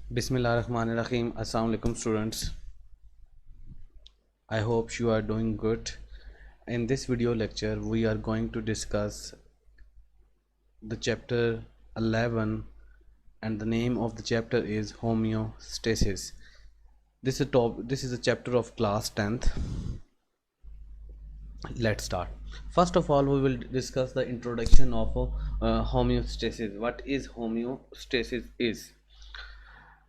Bismillahirrahmanirrahim. Assalamu alaikum students. I hope you are doing good. In this video lecture we are going to discuss the chapter 11 and the name of the chapter is homeostasis. This is a chapter of class 10th. Let's start. First of all we will discuss the introduction of homeostasis. What is homeostasis is?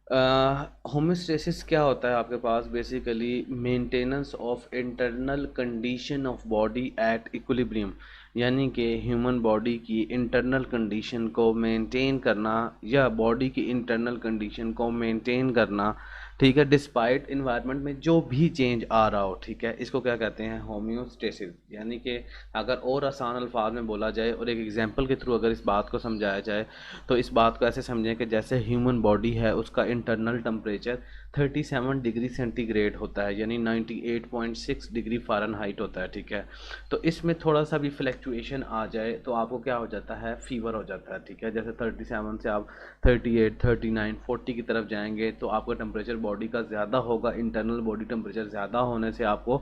Homeostasis क्या होता है आपके पास? Basically maintenance of internal condition of body at equilibrium, यानी कि human body की internal condition को maintain करना या बॉडी की इंटरनल कंडीशन को मेंटेन करना, ठीक है, डिस्पाइट इन्वायरमेंट में जो भी चेंज आ रहा हो, ठीक है, इसको क्या कहते हैं? होम्योस्टेसिस। यानी कि अगर और आसान अल्फाज में बोला जाए और एक एग्जांपल के थ्रू अगर इस बात को समझाया जाए तो इस बात को ऐसे समझें कि जैसे ह्यूमन बॉडी है उसका इंटरनल टेम्परेचर 37 डिग्री सेंटीग्रेड होता है, यानी 98.6 डिग्री फ़ारेनहाइट होता है, ठीक है। तो इसमें थोड़ा सा भी फ्लैक्चुएशन आ जाए तो आपको क्या हो जाता है? फीवर हो जाता है, ठीक है। जैसे 37 से आप 38, 39, 40 की तरफ जाएंगे तो आपका टेम्परेचर बॉडी का ज़्यादा होगा, इंटरनल बॉडी टेम्परेचर ज़्यादा होने से आपको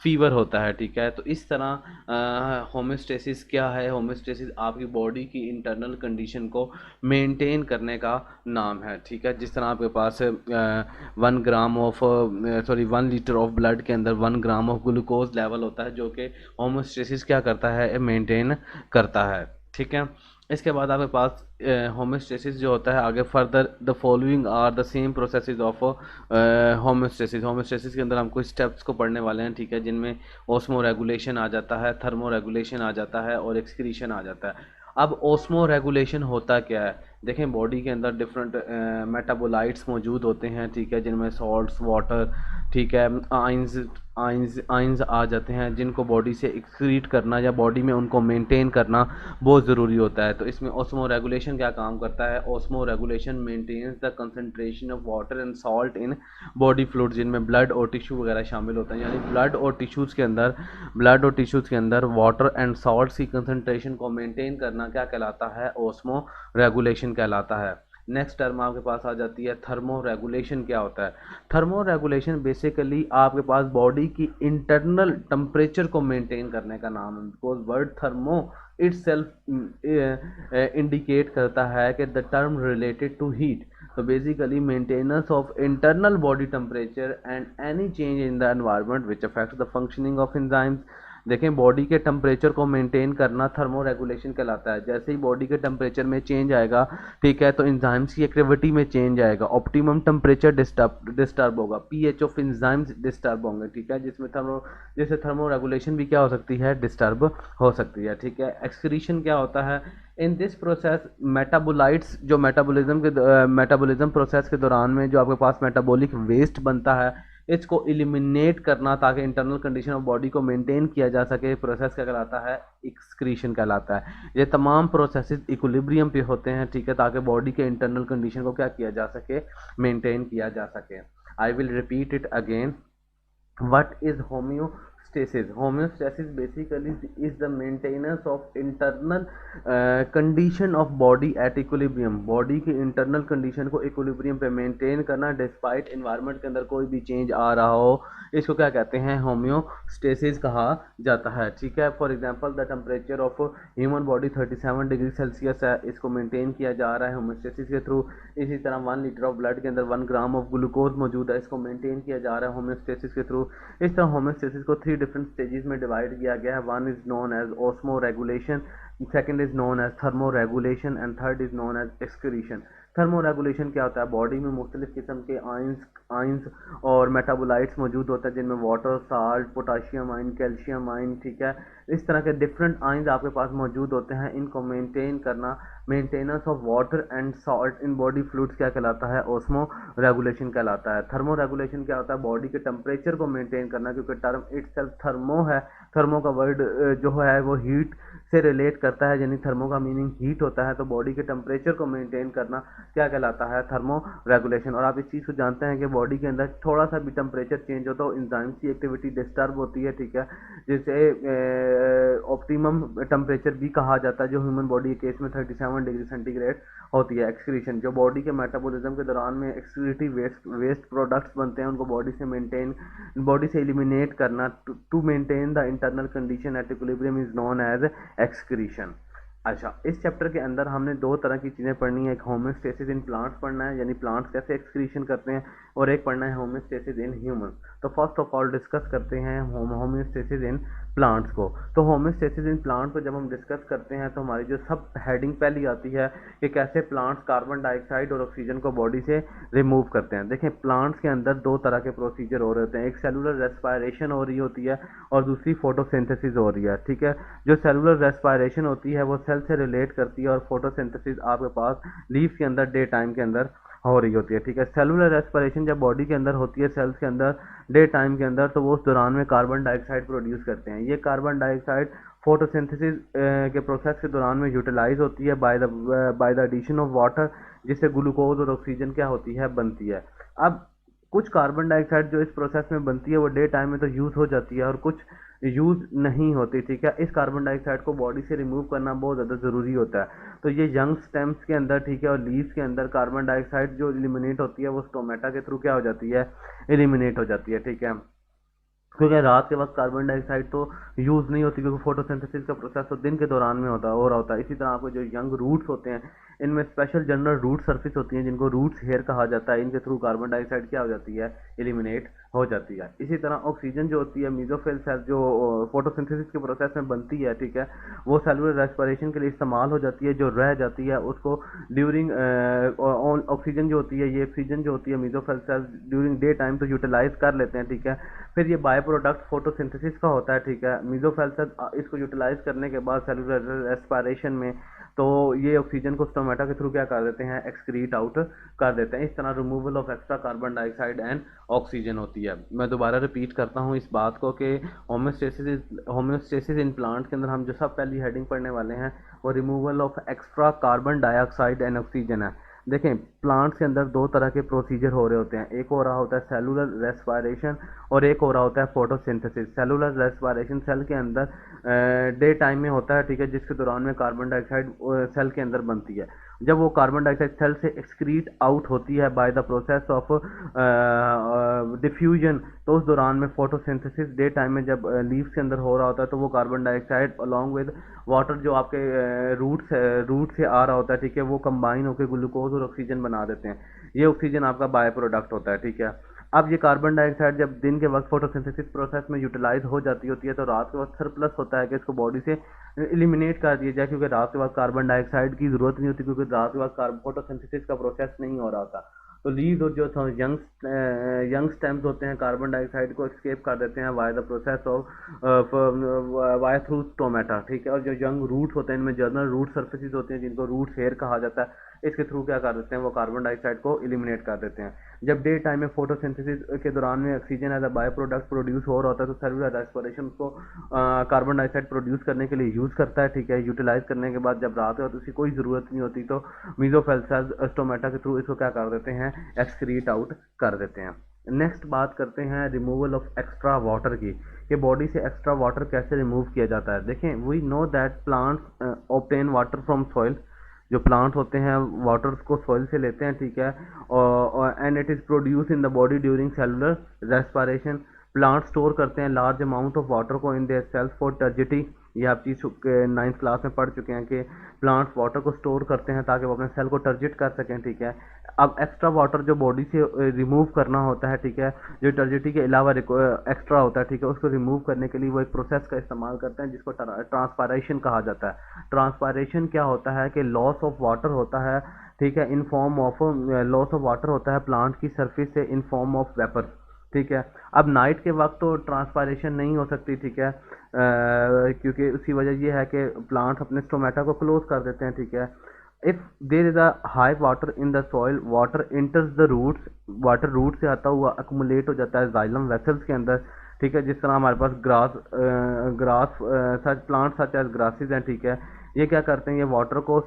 फीवर होता है, ठीक है। तो इस तरह होमोस्टेसिस क्या है? होमोस्टेसिस आपकी बॉडी की इंटरनल कंडीशन को मेंटेन करने का नाम है, ठीक है। जिस तरह आपके पास 1 लीटर ऑफ ब्लड के अंदर 1 ग्राम ऑफ ग्लूकोज लेवल होता है जो कि होमोस्टेसिस क्या करता है? मेंटेन करता है, ठीक है। इसके बाद आपके पास होमोस्टेसिस जो होता है आगे further the following are the same processes of homeostasis. Homeostasis के अंदर हम कुछ स्टेप्स को पढ़ने वाले हैं, ठीक है, जिनमें ऑस्मो रेगुलेशन आ जाता है, थर्मो रेगुलेशन आ जाता है और एक्सक्रीशन आ जाता है। अब ऑस्मो रेगुलेशन होता क्या है? देखें, बॉडी के अंदर डिफरेंट मेटाबोलाइट्स मौजूद होते हैं, ठीक है, जिनमें सॉल्ट्स, वाटर, ठीक है, आइंस आइंस आइंस आ जाते हैं जिनको बॉडी से एक्सक्रीट करना या बॉडी में उनको मेंटेन करना बहुत ज़रूरी होता है। तो इसमें ऑस्मो रेगुलेशन क्या काम करता है? Osmoregulation maintains the concentration of water and salt in body fluid, जिनमें ब्लड और टिश्यू वगैरह शामिल होता है। यानी ब्लड और टिश्यूज़ के अंदर वाटर एंड सॉल्ट की कंसंट्रेशन को मेंटेन करना क्या कहलाता है? ऑस्मो रेगुलेशन कहलाता है। नेक्स्ट टर्म आपके पास आ जाती है थर्मो रेगुलेशन। क्या होता है थर्मो रेगुलेशन? बेसिकली आपके पास बॉडी की इंटरनल टेम्परेचर को मेंटेन करने का नाम है, because word thermo itself indicate करता है कि the term related to heat. तो basically maintenance of internal body temperature and any change in the environment which affects the functioning of enzymes. देखें, बॉडी के टेम्परेचर को मेंटेन करना thermoregulation कहलाता है। जैसे ही बॉडी के टेम्परेचर में चेंज आएगा, ठीक है, तो एंजाइम्स की एक्टिविटी में चेंज आएगा, ऑप्टिमम टेम्परेचर डिस्टर्ब होगा, पीएच ऑफ एंजाइम्स डिस्टर्ब होंगे, ठीक है, जैसे थर्मो रेगुलेशन भी क्या हो सकती है? डिस्टर्ब हो सकती है, ठीक है। एक्सक्रीशन क्या होता है? इन दिस प्रोसेस मेटाबोलाइट्स, जो मेटाबोलिज्म प्रोसेस के दौरान में जो आपके पास मेटाबॉलिक वेस्ट बनता है, इसको एलिमिनेट करना ताकि इंटरनल कंडीशन ऑफ बॉडी को मेंटेन किया जा सके, प्रोसेस क्या कहलाता है? एक्सक्रीशन कहलाता है। ये तमाम प्रोसेसेस इक्विलिब्रियम पे होते हैं, ठीक है, ताकि बॉडी के इंटरनल कंडीशन को क्या किया जा सके? मेंटेन किया जा सके। I will repeat it again. What is homeostasis? Homeostasis basically is the maintenance of internal condition of body at equilibrium। Body की इंटरनल कंडीशन को इक्विलिब्रियम पे मेंटेन करना डिस्पाइट इन्वायरमेंट के अंदर कोई भी चेंज आ रहा हो, इसको क्या कहते हैं? होम्योस्टेसिस कहा जाता है, ठीक है। For example the temperature of human body 37 degree Celsius है, इसको मेंटेन किया जा रहा है होम्योस्टेसिस के थ्रू। इसी तरह 1 लीटर ऑफ ब्लड के अंदर 1 ग्राम ऑफ ग्लूकोज मौजूद है, इसको मेंटेन किया जा रहा है होम्योस्टेसिस के थ्रू। इस तरह होम्योस्टेसिस को 3 डिफरेंट स्टेजेस में डिवाइड किया गया है। One is known as osmoregulation, second is known as thermoregulation and third is known as excretion. Thermoregulation क्या होता है? बॉडी में मुख्तलिफ किस्म के आइंस और मेटाबोलाइट्स मौजूद होते हैं, जिनमें वाटर, साल्ट, पोटाशियम आइन, कैल्शियम आइन, ठीक है, इस तरह के डिफरेंट आइंस आपके पास मौजूद होते हैं। इनको मेंटेन करना, maintenance of water and salt in body fluids क्या कहलाता है? ऑस्मो रेगुलेशन कहलाता है। थर्मो रेगुलेशन क्या होता है? बॉडी के टेम्परेचर को मेंटेन करना, क्योंकि टर्म इटसेल्फ थर्मो है, थर्मो का वर्ड जो है वो हीट से रिलेट करता है, यानी थर्मो का मीनिंग हीट होता है। तो बॉडी के टेम्परेचर को मेंटेन करना क्या कहलाता है? Thermo regulation. और आप इस चीज़ को जानते हैं कि बॉडी के अंदर थोड़ा सा भी टेम्परेचर चेंज हो तो एंजाइम्स की एक्टिविटी डिस्टर्ब होती है, ठीक है, जिससे ऑप्टिमम टेम्परेचर भी कहा जाता है, जो ह्यूमन बॉडी के केस में 37 डिग्री सेंटीग्रेड होती है। एक्सक्रीशन, जो बॉडी के मेटाबॉलिज्म के दौरान में एक्सक्रीटिव वेस्ट प्रोडक्ट्स बनते हैं, उनको बॉडी से एलिमिनेट करना to maintain the internal condition at equilibrium is known as excretion. अच्छा, इस चैप्टर के अंदर हमने दो तरह की चीज़ें पढ़नी है, एक होम्योस्टेसिस इन प्लांट्स पढ़ना है, यानी प्लांट्स कैसे एक्सक्रीशन करते हैं, और एक पढ़ना है होम्योस्टेसिस इन ह्यूमन। तो फर्स्ट ऑफ ऑल डिस्कस करते हैं होम्योस्टेसिस इन प्लांट्स को। तो होम्योस्टेसिस इन प्लांट को जब हम डिस्कस करते हैं तो हमारी जो सब हेडिंग पहली आती है कि कैसे प्लांट्स कार्बन डाइऑक्साइड और ऑक्सीजन को बॉडी से रिमूव करते हैं। देखें, प्लांट्स के अंदर दो तरह के प्रोसीजर हो रहे होते हैं, एक सेलुलर रेस्पायरेशन हो रही होती है और दूसरी फोटोसिंथेसिस हो रही है। ठीक है, जो सेलुलर रेस्पायरेशन होती है वो सेल से रिलेट करती है, और फोटोसिंथेसिस आपके पास लीव्स के अंदर डे टाइम के अंदर हो रही होती है। ठीक है, सेलुलर रेस्पिरेशन जब बॉडी के अंदर होती है, सेल्स के अंदर डे टाइम के अंदर, तो वो उस दौरान में कार्बन डाइऑक्साइड प्रोड्यूस करते हैं। ये कार्बन डाइऑक्साइड फोटोसिंथेसिस के प्रोसेस के दौरान में यूटिलाइज होती है by the addition of water, जिससे ग्लूकोज और ऑक्सीजन क्या होती है, बनती है। अब कुछ कार्बन डाइऑक्साइड जो इस प्रोसेस में बनती है वो डे टाइम में तो यूज़ हो जाती है और कुछ यूज़ नहीं होती। ठीक है, इस कार्बन डाइऑक्साइड को बॉडी से रिमूव करना बहुत ज़्यादा ज़रूरी होता है। तो ये यंग स्टेम्स के अंदर, ठीक है, और लीव्स के अंदर कार्बन डाइऑक्साइड जो एलिमिनेट होती है वो स्टोमेटा के थ्रू क्या हो जाती है, एलिमिनेट हो जाती है। ठीक है, क्योंकि रात के वक्त कार्बन डाइऑक्साइड तो यूज़ नहीं होती, क्योंकि फोटोसिंथेसिस का प्रोसेस तो दिन के दौरान में हो रहा होता है। इसी तरह आपको जो यंग रूट्स होते हैं, इनमें स्पेशल जनरल रूट सरफेस होती हैं जिनको रूट्स हेयर कहा जाता है, इनके थ्रू कार्बन डाइऑक्साइड क्या हो जाती है, एलिमिनेट हो जाती है। इसी तरह ऑक्सीजन जो होती है मीजोफिल सेल जो फोटोसिंथेसिस के प्रोसेस में बनती है, ठीक है, वो सेलुलर रेस्पिरेशन के लिए इस्तेमाल हो जाती है। जो रह जाती है उसको ड्यूरिंग ऑक्सीजन जो होती है, ये ऑक्सीजन जो होती है mesophyll cell during day time तो यूटिलाइज कर लेते हैं। ठीक है, फिर ये बाय प्रोडक्ट फोटोसिंथेसिस का होता है। ठीक है, मीजोफिल सेल इसको यूटिलाइज करने के बाद सेलुलर रेस्पिरेशन में तो ये ऑक्सीजन को स्टोमेटा के थ्रू क्या कर देते हैं, एक्सक्रीट आउट कर देते हैं। इस तरह removal of extra carbon dioxide and oxygen होती है। मैं दोबारा रिपीट करता हूँ इस बात को कि होम्योस्टेसिस इन प्लांट के अंदर हम जो सब पहली हेडिंग पढ़ने वाले हैं वो removal of extra carbon dioxide and oxygen है। देखें, प्लांट्स के अंदर दो तरह के प्रोसीजर हो रहे होते हैं, एक हो रहा होता है सेलुलर रेस्पिरेशन और एक हो रहा होता है फोटोसिंथेसिस। सेलुलर रेस्पिरेशन सेल के अंदर डे टाइम में होता है, ठीक है, जिसके दौरान में कार्बन डाइऑक्साइड सेल के अंदर बनती है। जब वो कार्बन डाइऑक्साइड सेल से एक्सक्रीट आउट होती है by the process of diffusion, तो उस दौरान में फोटोसिंथेसिस डे टाइम में जब लीव्स के अंदर हो रहा होता है तो वो carbon dioxide along with water जो आपके रूट से आ रहा होता है, ठीक है, वो कंबाइन होकर ग्लूकोज और ऑक्सीजन बना देते हैं। ये ऑक्सीजन आपका बाय प्रोडक्ट होता है। ठीक है, अब ये कार्बन डाइऑक्साइड जब दिन के वक्त फोटोसिंथेसिस प्रोसेस में यूटिलाइज हो जाती होती है तो रात के वक्त सरप्लस होता है कि इसको बॉडी से एलिमिनेट कर दिया जाए, क्योंकि रात के वक्त कार्बन डाइऑक्साइड की ज़रूरत नहीं होती, क्योंकि रात के वक्त फोटोसिंथेसिस का प्रोसेस नहीं हो रहा था। तो लीव्स और जो यंग स्टेम्स होते हैं कार्बन डाइऑक्साइड को एक्सकेप कर देते हैं via the process of via through stomata. ठीक है, और जो यंग रूट्स होते हैं इनमें जर्नल रूट सर्फेसिस होते हैं जिनको रूट्स हेयर कहा जाता है, इसके थ्रू क्या कर देते हैं, वो कार्बन डाइऑक्साइड को एलिमिनेट कर देते हैं। जब डे टाइम में फोटोसिंथेसिस के दौरान में oxygen as a byproduct produce हो रहा होता है तो सेलुलर रेस्पिरेशन को कार्बन डाइऑक्साइड प्रोड्यूस करने के लिए यूज़ करता है। ठीक है, यूटिलाइज करने के बाद जब रात होती है उसकी कोई ज़रूरत नहीं होती तो मीजोफिल सेल्स स्टोमेटा के थ्रू इसको क्या कर देते हैं, एक्सक्रीट आउट कर देते हैं। नेक्स्ट बात करते हैं रिमूवल ऑफ एक्स्ट्रा वाटर की, कि बॉडी से एक्स्ट्रा वाटर कैसे रिमूव किया जाता है। देखें, we know that plants obtain water from soil, जो प्लांट होते हैं वाटर को सॉइल से लेते हैं। ठीक है, और and it is produce in the body during cellular respiration. Plant store करते हैं लार्ज अमाउंट ऑफ वाटर को in their cells for turgidity. ये आप चीज़ 9th क्लास में पढ़ चुके हैं कि प्लांट्स वाटर को स्टोर करते हैं ताकि वो अपने सेल को टर्जिट कर सकें। ठीक है, अब एक्स्ट्रा वाटर जो बॉडी से रिमूव करना होता है, ठीक है, जो टर्जिटी के अलावा एक्स्ट्रा होता है, ठीक है, उसको रिमूव करने के लिए वो एक प्रोसेस का इस्तेमाल करते हैं जिसको ट्रांसपायरेशन कहा जाता है। ट्रांसपायरेशन क्या होता है कि लॉस ऑफ वाटर होता है, ठीक है, इन form of loss of water होता है प्लांट की सरफेस से इन फॉर्म ऑफ वेपर। ठीक है, अब नाइट के वक्त तो ट्रांसपायरेशन नहीं हो सकती। ठीक है, क्योंकि उसकी वजह यह है कि प्लांट अपने स्टोमेटा को क्लोज कर देते हैं। ठीक है, if there is a high water in the soil, water enters the roots, water root से आता हुआ अक्मुलेट हो जाता है जाइलम वेसल्स के अंदर। ठीक है, जिस तरह हमारे पास ग्रास सच प्लांट सच एज ग्रासेस हैं। ठीक है, ये क्या करते हैं, ये वाटर को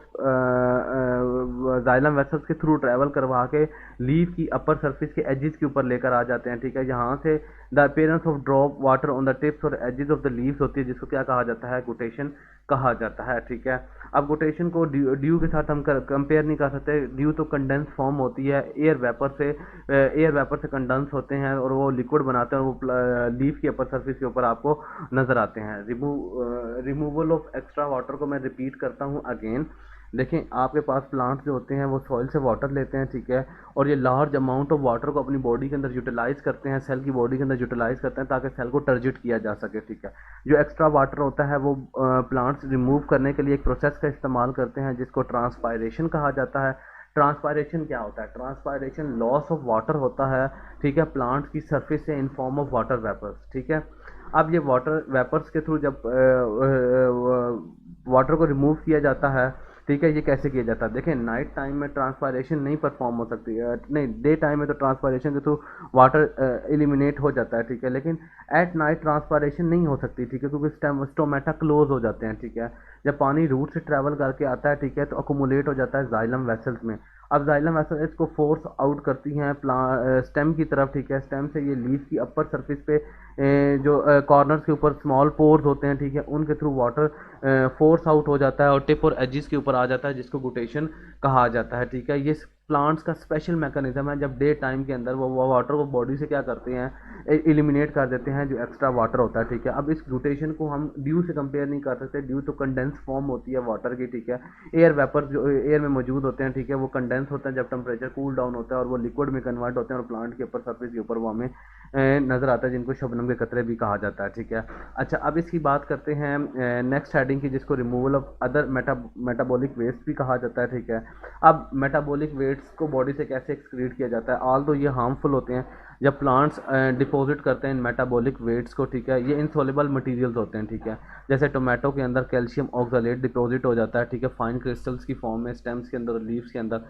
जाइलम वेसल्स के थ्रू ट्रैवल करवा के लीफ की अपर सरफेस के एजेस के ऊपर लेकर आ जाते हैं, ठीक है। यहाँ से the appearance of drop water on the tips और एजेस ऑफ द लीव्स होती है, जिसको क्या कहा जाता है, गुटेशन कहा जाता है, ठीक है। अब गुटेशन को ड्यू के साथ हम कंपेयर नहीं कर सकते। ड्यू तो कंडेंस फॉर्म होती है, एयर वेपर से कंडेंस होते हैं और वो लिक्विड बनाते हैं और वो लीफ की अपर सरफेस के ऊपर आपको नजर आते हैं। रिमूवल ऑफ एक्स्ट्रा वाटर को मैं रिपीट करता हूँ अगेन। देखें, आपके पास प्लांट्स जो होते हैं वो सॉइल से वाटर लेते हैं, ठीक है, और ये लार्ज अमाउंट ऑफ वाटर को अपनी बॉडी के अंदर यूटिलाइज करते हैं, सेल की बॉडी के अंदर यूटिलाइज करते हैं ताकि सेल को टर्जिट किया जा सके, ठीक है। जो एक्स्ट्रा वाटर होता है वो प्लांट्स रिमूव करने के लिए एक प्रोसेस का इस्तेमाल करते हैं जिसको ट्रांसपायरेशन कहा जाता है। ट्रांसपायरेशन क्या होता है? ट्रांसपायरेशन लॉस ऑफ वाटर होता है, ठीक है, प्लांट्स की सरफेस से in form of water vapours, ठीक है। अब ये वाटर वेपर्स के थ्रू जब वाटर को रिमूव किया जाता है, ठीक है, ये कैसे किया जाता है? देखें, नाइट टाइम में ट्रांसपायरेशन नहीं परफॉर्म हो सकती है, नहीं, डे टाइम में तो ट्रांसपायरेशन के थ्रू वाटर एलिमिनेट हो जाता है, ठीक है, लेकिन एट नाइट ट्रांसपायरेशन नहीं हो सकती, ठीक है, क्योंकि स्टोमेटा क्लोज हो जाते हैं, ठीक है। जब पानी रूट से ट्रैवल करके आता है, ठीक है, तो अकोमुलेट हो जाता है जाइलम वेसल्स में। अब जाइलम वेसल इसको फोर्स आउट करती हैं स्टेम की तरफ, ठीक है। स्टेम से ये लीफ की अपर सरफेस पे जो कॉर्नर्स के ऊपर स्मॉल पोर्स होते हैं, ठीक है, उनके थ्रू वाटर फोर्स आउट हो जाता है और टिप और एजिस के ऊपर आ जाता है, जिसको गुटेशन कहा जाता है, ठीक है। ये प्लांट्स का स्पेशल मैकेनिज्म है। जब डे टाइम के अंदर वो वाटर को बॉडी से क्या करते हैं, एलिमिनेट कर देते हैं जो एक्स्ट्रा वाटर होता है, ठीक है। अब इस गुटेशन को हम ड्यू से कंपेयर नहीं कर सकते। ड्यू तो कंडेंस फॉर्म होती है वाटर की, ठीक है। एयर वेपर जो एयर में मौजूद होते हैं, ठीक है, वो कंडेंस होते हैं जब टेम्परेचर कूल डाउन होता है और वो लिक्विड में कन्वर्ट होते हैं और प्लांट के ऊपर सरफेस के ऊपर वो हमें नज़र आता है, जिनको शबनम के कतरे भी कहा जाता है, ठीक है। अच्छा, अब इसकी बात करते हैं नेक्स्ट हेडिंग की, जिसको removal of other metabolic waste भी कहा जाता है, ठीक है। अब मेटाबॉलिक वेस्ट को बॉडी से कैसे एक्सक्रीट किया जाता है? ऑल दो ये हार्मफुल होते हैं जब प्लांट्स डिपॉजिट करते हैं इन मेटाबॉलिक वेट्स को, ठीक है। ये इनसॉल्युबल मटेरियल्स होते हैं, ठीक है। जैसे टोमेटो के अंदर कैल्शियम ऑक्सलेट डिपॉजिट हो जाता है, ठीक है, फाइन क्रिस्टल्स की फॉर्म में स्टेम्स के अंदर, लीव्स के अंदर।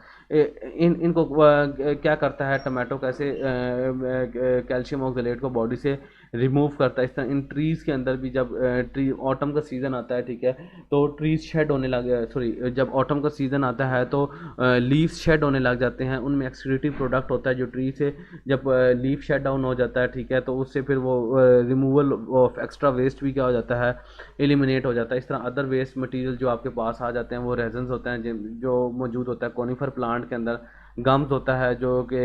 इनको क्या करता है टोमेटो, कैसे कैल्शियम ऑक्सलेट को बॉडी से रिमूव करता है। इस तरह इन ट्रीज़ के अंदर भी जब ट्री ऑटम का सीज़न आता है, ठीक है, तो ट्रीज शेड होने लग सॉरी जब ऑटम का सीज़न आता है तो लीव्स शेड होने लग जाते हैं। उनमें एक्सक्रीटिव प्रोडक्ट होता है जो ट्री से जब लीफ शेड डाउन हो जाता है, ठीक है, तो उससे फिर वो रिमूवल ऑफ एक्स्ट्रा वेस्ट भी क्या हो जाता है, एलिमिनेट हो जाता है। इस तरह अदर वेस्ट मटेरियल जो आपके पास आ जाते हैं वो रेजन्स होते हैं जो मौजूद होता है कोनिफर प्लांट के अंदर। गम्स होता है जो कि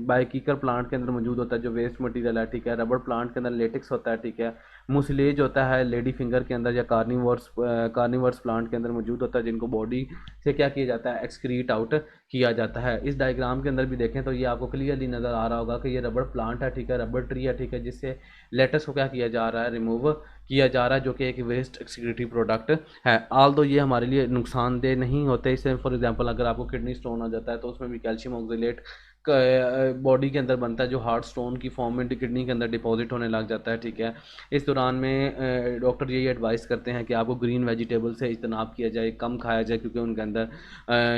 बाइकीकर प्लांट के अंदर मौजूद होता है जो वेस्ट मटेरियल है, ठीक है। रबर प्लांट के अंदर लेटेक्स होता है, ठीक है। मुसलेज होता है लेडी फिंगर के अंदर या कार्निवर्स प्लांट के अंदर मौजूद होता है, जिनको बॉडी से क्या किया जाता है, एक्सक्रीट आउट किया जाता है। इस डायग्राम के अंदर भी देखें तो ये आपको क्लियरली नज़र आ रहा होगा कि ये रबर प्लांट है, ठीक है, रबर ट्री है, ठीक है, जिससे लेटेक्स को क्या किया जा रहा है, रिमूव किया जा रहा है, जो कि एक वेस्ट एक्सक्रीटिव प्रोडक्ट है। आल दो ये हमारे लिए नुकसानदेह नहीं होते। इससे फॉर एग्जांपल अगर आपको किडनी स्टोन हो जाता है तो उसमें भी कैल्शियम ऑक्सलेट बॉडी के अंदर बनता है जो हार्ट स्टोन की फॉर्म में किडनी के अंदर डिपॉजिट होने लग जाता है, ठीक है। इस दौरान में डॉक्टर यही एडवाइस करते हैं कि आपको ग्रीन वेजिटेबल से इज्तनाब किया जाए, कम खाया जाए, क्योंकि उनके अंदर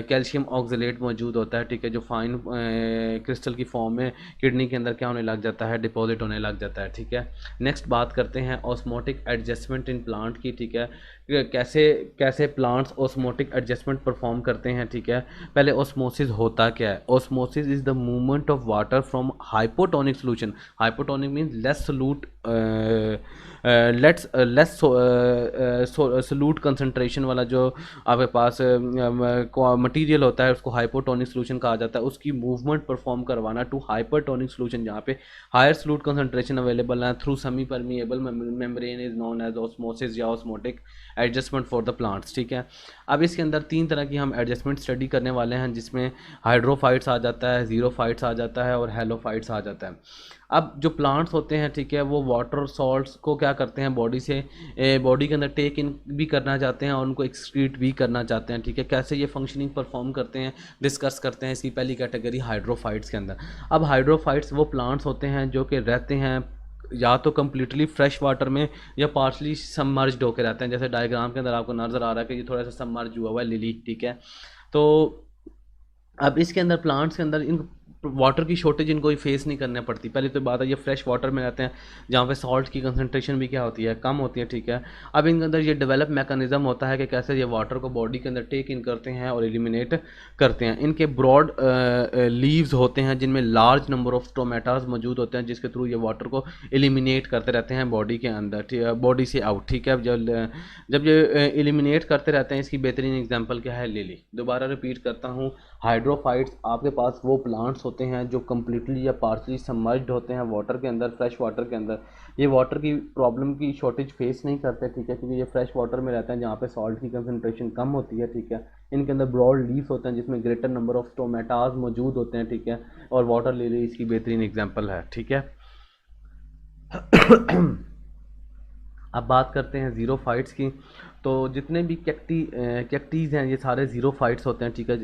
कैल्शियम ऑक्सलेट मौजूद होता है, ठीक है, जो फाइन क्रिस्टल की फॉर्म में किडनी के अंदर क्या होने लग जाता है, डिपॉजिट होने लग जाता है, ठीक है। नेक्स्ट बात करते हैं ऑस्मोटिक एडजस्टमेंट इन प्लांट की, ठीक है, कैसे कैसे प्लांट्स ऑस्मोटिक एडजस्टमेंट परफॉर्म करते हैं, ठीक है। पहले ऑस्मोसिस होता क्या है? Osmosis is the movement of water from hypotonic solution. Hypotonic means less सोलूट less सोलूट concentration वाला जो आपके पास मटेरियल होता है उसको हाइपोटोनिक सोल्यूशन कहा जाता है। उसकी मूवमेंट परफॉर्म करवाना टू हाइपरटोनिक सोल्यूशन जहाँ पे हायर सोलूट कंसनट्रेशन अवेलेबल है through semi permeable membrane is known as osmosis या osmotic adjustment for the plants, ठीक है। अब इसके अंदर 3 तरह की हम एडजस्टमेंट स्टडी करने वाले हैं, जिसमें हाइड्रोफाइट्स आ जाता है, जीरोफाइट्स आ जाता है और हेलोफाइट्स आ जाता है। अब जो प्लांट्स होते हैं, ठीक है, वो वाटर सॉल्ट्स को क्या करते हैं, बॉडी से बॉडी के अंदर टेक इन भी करना चाहते हैं और उनको एक्सक्रीट भी करना चाहते हैं, ठीक है। कैसे ये फंक्शनिंग परफॉर्म करते हैं डिस्कस करते हैं इसकी पहली कैटेगरी हाइड्रोफाइट्स के अंदर। अब हाइड्रोफाइट्स वो प्लांट्स होते हैं जो कि रहते हैं या तो कम्प्लीटली फ्रेश वाटर में या पार्शली सबमर्ज्ड होकर रहते हैं। जैसे डायग्राम के अंदर आपको नज़र आ रहा है कि ये थोड़ा सा सबमर्ज हुआ हुआ है लिली, ठीक है। तो अब इसके अंदर प्लांट्स के अंदर इन वाटर की शॉर्टेज इनको फेस नहीं करनी पड़ती। पहले तो बात है ये फ्रेश वाटर में रहते हैं जहाँ पे सॉल्ट की कंसंट्रेशन भी क्या होती है, कम होती है, ठीक है। अब इनके अंदर ये डेवलप मैकेनिज्म होता है कि कैसे ये वाटर को बॉडी के अंदर टेक इन करते हैं और एलिमिनेट करते हैं। इनके ब्रॉड लीव्स होते हैं जिनमें लार्ज नंबर ऑफ स्टोमेटास मौजूद होते हैं, जिसके थ्रू ये वाटर को एलिमिनेट करते रहते हैं बॉडी के अंदर, बॉडी से आउट, ठीक है। जब ये एलिमिनेट करते रहते हैं, इसकी बेहतरीन एग्जांपल क्या है, लिली। दोबारा रिपीट करता हूँ, हाइड्रोफाइट्स आपके पास वो प्लांट्स होते हैं जो कम्प्लीटली या पार्शली सबमर्ज्ड होते हैं वाटर के अंदर, फ्रेश वाटर के अंदर। ये वाटर की प्रॉब्लम की शॉर्टेज फेस नहीं करते, ठीक है, क्योंकि ये फ्रेश वाटर में रहते हैं जहाँ पे सॉल्ट की कंसनट्रेशन कम होती है, ठीक है। इनके अंदर ब्रॉड लीव्स होते हैं जिसमें ग्रेटर नंबर ऑफ स्टोमेटाज मौजूद होते हैं, ठीक है। और वाटर लिली इसकी बेहतरीन एग्जाम्पल है, ठीक है। अब बात करते हैं ज़ीरोफाइट्स की। तो जितने भी कैक्टीज़ हैं ये सारे ज़ीरोफाइट्स होते हैं, ठीक है।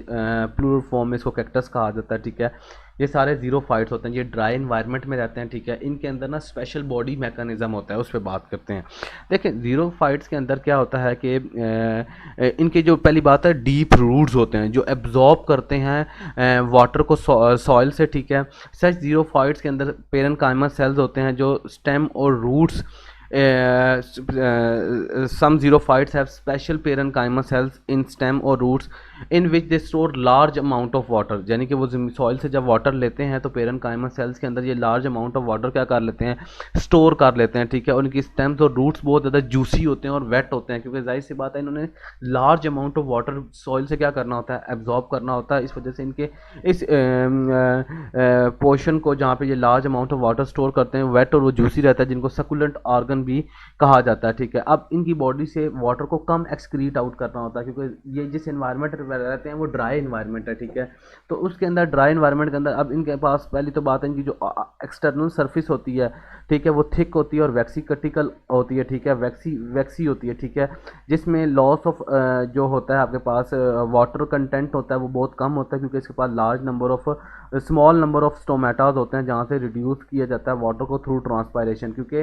प्लूरल फॉर्म में इसको कैक्टस कहा जाता है, ठीक है। ये सारे ज़ीरोफाइट्स होते हैं, ये ड्राई इन्वायरमेंट में रहते हैं, ठीक है। इनके अंदर ना स्पेशल बॉडी मैकेनिज़्म होता है, उस पर बात करते हैं। देखिए ज़ीरोफाइट्स के अंदर क्या होता है कि इनकी जो पहली बात है, डीप रूट्स होते हैं जो एब्जॉर्ब करते हैं वाटर को सॉइल से, ठीक है। सच ज़ीरोफाइट्स के अंदर पेरेन्काइमा सेल्स होते हैं जो स्टेम और roots, some xerophytes have special parenchyma cells in stem or roots in which they store large amount of water। यानी कि वो सॉइल से जब वाटर लेते हैं तो पेरेन्काइमा सेल्स के अंदर ये लार्ज अमाउंट ऑफ वाटर क्या कर लेते हैं, स्टोर कर लेते हैं, ठीक है। और इनकी स्टेम्स और रूट्स बहुत ज़्यादा जूसी होते हैं और वेट होते हैं, क्योंकि जाहिर सी बात है इन्होंने large amount of water soil से क्या करना होता है, एब्जॉर्ब करना होता है। इस वजह से इनके इस पोर्शन को जहाँ पे ये large amount of water store करते हैं वेट और वो जूसी रहता है, जिनको सकुलेंट ऑर्गन भी कहा जाता है, ठीक है। अब इनकी बॉडी से वाटर को कम एक्सक्रीट आउट करना होता है, क्योंकि ये जिस एनवायरनमेंट में रहते हैं वो ड्राई एनवायरनमेंट है, ठीक है। तो उसके अंदर ड्राई एनवायरनमेंट के अंदर अब इनके पास पहली तो बात है इनकी जो एक्सटर्नल सरफेस होती है, ठीक है, वो थिक होती है और वैक्सी कटिकल होती है, ठीक है, वैक्सी होती है, ठीक है। जिसमें लॉस ऑफ जो होता है आपके पास वाटर कंटेंट होता है वो बहुत कम होता है, क्योंकि इसके पास large number of small number of stomatas होते हैं जहाँ से रिड्यूस किया जाता है वाटर को थ्रू ट्रांसपायरेशन। क्योंकि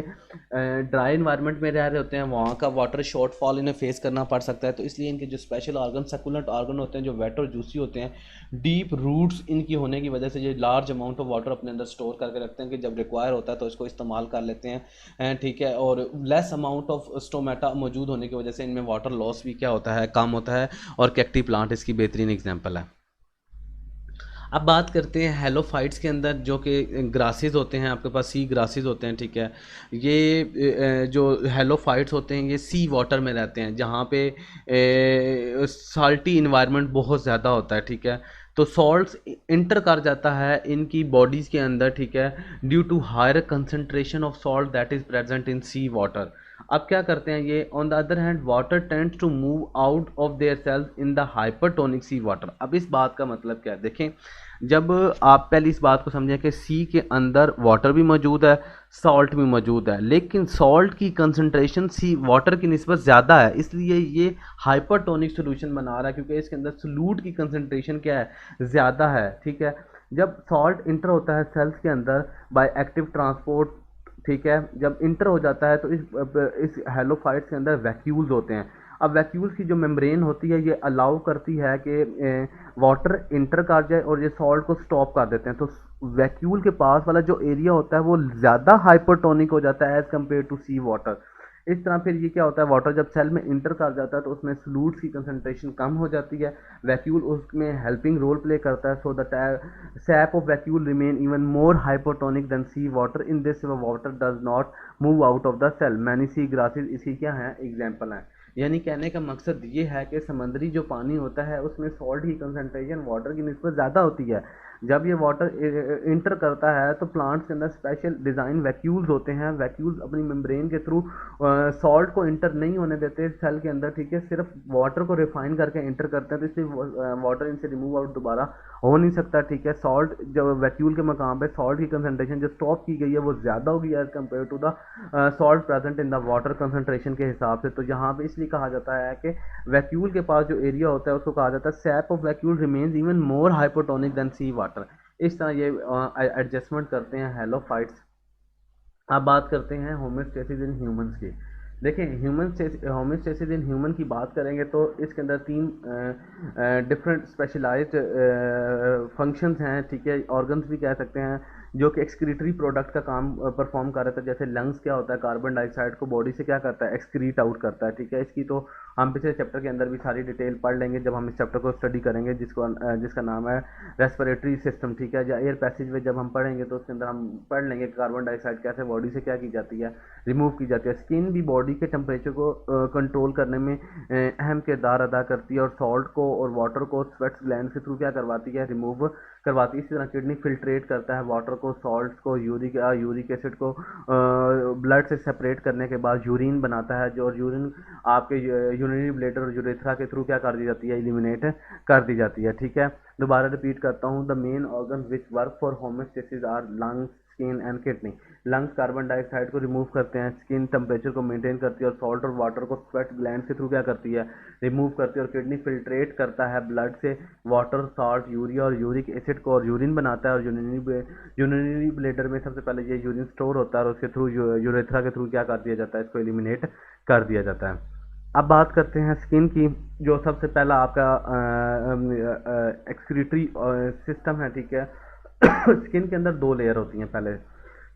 ड्राई एनवायरनमेंट में रह रहे होते हैं, वहाँ का वाटर शॉर्टफॉल इन्हें फेस करना पड़ सकता है, तो इसलिए इनके जो स्पेशल ऑर्गन, सकुलेंट ऑर्गन होते हैं जो वेट और जूसी होते हैं, डीप रूट्स इनकी होने की वजह से ये लार्ज अमाउंट ऑफ वाटर अपने अंदर स्टोर करके रखते हैं कि जब रिक्वायर होता है तो इसको इस्तेमाल कर लेते हैं, ठीक है। और लेस अमाउंट ऑफ स्टोमेटा मौजूद होने की वजह से इनमें वाटर लॉस भी क्या होता है, कम होता है। और कैक्टी प्लांट इसकी बेहतरीन एग्जाम्पल है। अब बात करते हैं हेलोफाइट्स के अंदर, जो कि ग्रासेस होते हैं, आपके पास सी ग्रासेस होते हैं, ठीक है। ये जो हेलोफाइट्स होते हैं ये सी वाटर में रहते हैं जहाँ पे साल्टी इन्वायरमेंट बहुत ज़्यादा होता है, ठीक है। तो सॉल्ट्स इंटर कर जाता है इनकी बॉडीज़ के अंदर, ठीक है, due to higher concentration of salt that is present in sea water. अब क्या करते हैं ये, on the other hand water tends to move out of their cells in the hypertonic sea water. अब इस बात का मतलब क्या है, देखें, जब आप पहले इस बात को समझें कि सी के अंदर वाटर भी मौजूद है, सॉल्ट भी मौजूद है, लेकिन सॉल्ट की कंसंट्रेशन सी वाटर की निस्बत ज़्यादा है, इसलिए ये हाइपरटोनिक सॉल्यूशन बना रहा है, क्योंकि इसके अंदर सॉल्यूट की कंसंट्रेशन क्या है, ज़्यादा है, ठीक है। जब सॉल्ट इंटर होता है सेल्स के अंदर बाय एक्टिव ट्रांसपोर्ट, ठीक है, जब इंटर हो जाता है तो इस हेलोफाइट्स के अंदर वैक्यूल्स होते हैं। अब वैक्यूल्स की जो मेम्ब्रेन होती है ये अलाउ करती है कि वाटर इंटर कर जाए और ये सॉल्ट को स्टॉप कर देते हैं। तो वैक्यूल के पास वाला जो एरिया होता है वो ज़्यादा हाइपरटोनिक हो जाता है as compare to sea water. इस तरह फिर ये क्या होता है, वाटर जब सेल में इंटर कर जाता है तो उसमें सॉल्यूट्स की कंसंट्रेशन कम हो जाती है, वैक्यूल उसमें हेल्पिंग रोल प्ले करता है, so that sap of vacuole remain even more hypertonic than sea water. In this water does not move out of the cell. Many sea grasses इसी क्या हैं, एग्जाम्पल हैं। यानी कहने का मकसद ये है कि समंदरी जो पानी होता है उसमें सॉल्ट की कंसंट्रेशन वाटर की निस्बत ज़्यादा होती है। जब ये वाटर इंटर करता है तो प्लांट्स के अंदर स्पेशल डिज़ाइन वैक्यूल्स होते हैं, वैक्यूल्स अपनी मेम्ब्रेन के थ्रू सॉल्ट को इंटर नहीं होने देते सेल के अंदर, ठीक है, सिर्फ वाटर को रिफाइन करके इंटर करते हैं, तो इसलिए वाटर इनसे रिमूव आउट दोबारा हो नहीं सकता, ठीक है। सॉल्ट जब वैक्यूल के मकाम पे सॉल्ट की कंसंट्रेशन जो स्टॉप की गई है वो ज़्यादा होगी as compare to the salt present in the water concentration के हिसाब से। तो यहाँ पे इसलिए कहा जाता है कि वैक्यूल के पास जो एरिया होता है उसको कहा जाता है sap of vacuole remains even more hypotonic than sea water. इस तरह ये एडजस्टमेंट करते हैं हेलोफाइट्स। अब बात करते हैं होमोस्टेसिस इन ह्यूमंस की। देखिए ह्यूमन होम्योस्टेसिस इन ह्यूमन की बात करेंगे तो इसके अंदर तीन डिफरेंट स्पेशलाइज्ड फंक्शंस हैं, ठीक है, ऑर्गन्स भी कह सकते हैं, जो कि एक्सक्रीटरी प्रोडक्ट का काम परफॉर्म कर रहा था। जैसे लंग्स क्या होता है, कार्बन डाइऑक्साइड को बॉडी से क्या करता है, एक्सक्रीट आउट करता है, ठीक है। इसकी तो हम पिछले चैप्टर के अंदर भी सारी डिटेल पढ़ लेंगे जब हम इस चैप्टर को स्टडी करेंगे, जिसका नाम है रेस्पिरेटरी सिस्टम, ठीक है। या एयर पैसेज वे जब हम पढ़ेंगे तो उसके अंदर हम पढ़ लेंगे कार्बन डाइऑक्साइड कैसे बॉडी से क्या की जाती है, रिमूव की जाती है। स्किन भी बॉडी के टेम्परेचर को कंट्रोल करने में अहम किरदार अदा करती है, और सॉल्ट को और वाटर को स्वेट्स ग्लैंड के थ्रू क्या करवाती है, रिमूव करवाती है। इसी तरह किडनी फिल्ट्रेट करता है वाटर को, सॉल्ट को, यूरिक एसिड को ब्लड से सेपरेट करने के बाद यूरिन बनाता है, जो यूरिन आपके यूरिनरी ब्लैडर और यूरेथ्रा के थ्रू क्या कर दी जाती है, एलिमिनेट कर दी जाती है, ठीक है। दोबारा रिपीट करता हूँ, the main organ which work for homeostasis are lungs, skin and kidney. Lungs carbon dioxide को रिमूव करते हैं, स्किन टेम्परेचर को मेंटेन करती है, और सॉल्ट और वाटर को स्वेट ग्लैंड के थ्रू क्या करती है, रिमूव करती है। और किडनी फिल्ट्रेट करता है ब्लड से वाटर, सॉल्ट, यूरिया और यूरिक एसिड को, और यूरिन बनाता है। और यूरिनरी ब्लेडर में सबसे पहले ये यूरिन स्टोर होता है, और उसके थ्रू यूरेथ्रा के थ्रू क्या कर दिया जाता है, इसको एलिमिनेट कर दिया जाता है। अब बात करते हैं स्किन की, जो सबसे पहला आपका एक्सक्रीटरी सिस्टम है, ठीक है। स्किन के अंदर दो लेयर होती हैं। पहले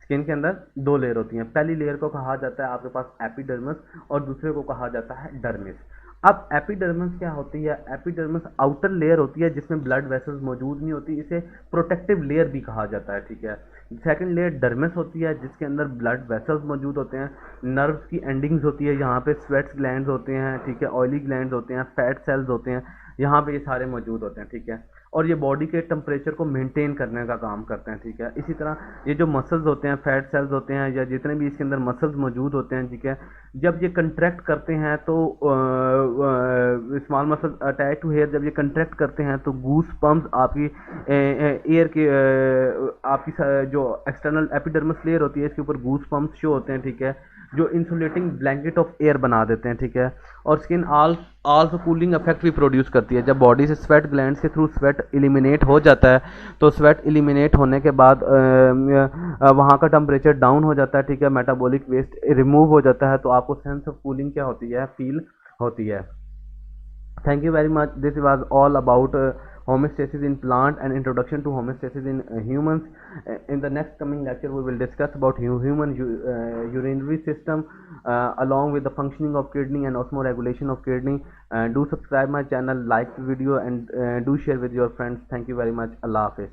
स्किन के अंदर दो लेयर होती हैं। पहली लेयर को कहा जाता है आपके पास एपिडर्मिस, और दूसरे को कहा जाता है डर्मिस। अब एपिडर्मिस क्या होती है, एपिडर्मिस आउटर लेयर होती है जिसमें ब्लड वेसल्स मौजूद नहीं होती, इसे प्रोटेक्टिव लेयर भी कहा जाता है, ठीक है। सेकंड लेयर डर्मिस होती है जिसके अंदर ब्लड वेसल्स मौजूद होते हैं, नर्व्स की एंडिंग्स होती है, यहाँ पे स्वेट्स ग्लैंड्स होते हैं, ठीक है, ऑयली ग्लैंड्स होते हैं, फैट सेल्स होते हैं, यहाँ पे ये सारे मौजूद होते हैं, ठीक है। और ये बॉडी के टेम्परेचर को मेंटेन करने का काम करते हैं, ठीक है। इसी तरह ये जो मसल्स होते हैं, फैट सेल्स होते हैं, या जितने भी इसके अंदर मसल्स मौजूद होते हैं, ठीक है, जब ये कंट्रैक्ट करते हैं तो small muscle attach to hair, जब ये कंट्रैक्ट करते हैं तो गूस पम्प्स आपकी एयर के आपकी जो एक्सटर्नल एपिडर्मिस लेयर होती है इसके ऊपर गूस पम्प्स शो होते हैं, ठीक है, जो इंसुलेटिंग ब्लैंकेट ऑफ एयर बना देते हैं, ठीक है। और स्किन आल्सो कूलिंग इफेक्ट भी प्रोड्यूस करती है। जब बॉडी से स्वेट ग्लैंड्स के थ्रू स्वेट एलिमिनेट हो जाता है तो स्वेट एलिमिनेट होने के बाद वहाँ का टेम्परेचर डाउन हो जाता है, ठीक है, मेटाबॉलिक वेस्ट रिमूव हो जाता है, तो आपको सेंस ऑफ कूलिंग क्या होती है, फील होती है। Thank you very much. This was all about homeostasis in plant and introduction to homeostasis in humans. In the next coming lecture, we will discuss about human urinary system along with the functioning of kidney and osmoregulation of kidney. Do subscribe my channel, like the video, and do share with your friends. Thank you very much. Allah Hafiz.